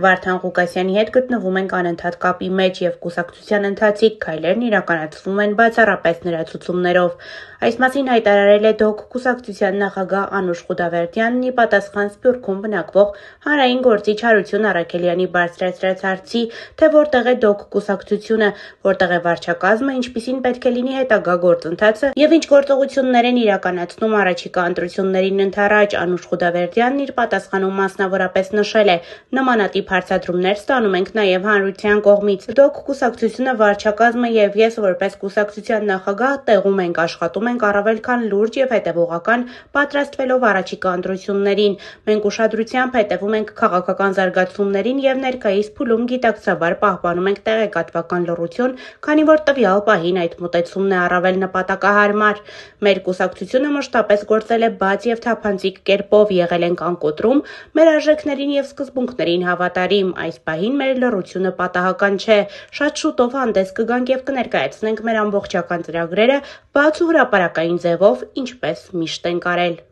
Վարդան Ղուկասյանի հետ գտնվում ենք անընդհատ կապի մեջ և կուսակցության ընթացիկ քայլերն իրականացվում են բացառապես նրա ցուցումներով։ Այս մասին հայտարարել է ԴՕԿ կուսակցության նախագահ Անուշ Խուդավերդյանն ի պատասխան Սփյուռքում բնակվող հանրային գործիչ Հարություն Առաքելյանի բարձրացրած հարցի, թե որտեղ է ԴՕԿ կուսակցությունը, որտեղ է վարչակազմը, ինչպիսին պետք է լինի հետագա գործընթացը և ինչ գործողություններ են իրականացնում առաջիկա ընտրություններին ընդառաջ։ Անուշ Խուդավերդյանն իր պատասխանում մասնավորապես նշել է. նմանատիպ հարցադրումներ ստանում ենք նաև հանրության կողմից։ ԴՕԿ կուսակցությունը, վարչակազմը և ես որպես կուսակցության նախագահ տեղում ենք, աշխատում ենք առավել քան լուրջ և հետևողական, պատրաստվելով առաջիկա ընտրություններին։ Մենք ուշադրությամբ հետևում ենք քաղաքական զարգացումներին և ներկայիս փուլում գիտակցաբար պահպանում ենք տեղեկատվական լռություն, քանի որ տվյալ պահին այդ մոտեցումն է առավել նպատակահարմար։ Մեր կուսակցությունը մշտապես գործել է բաց և թափանցիկ կերպով, եղել ենք անկոտրում, մեր արժեքներին և սկզբունքներին հավատարիմ։ Այս պահին մեր լռությունը պատահական չէ։ Շատ շուտով հանդես կգանք և կներկայացնենք մեր ամբողջական ծրագրերը բաց ու հրապարակային ձևով, ինչպես միշտ ենք արել։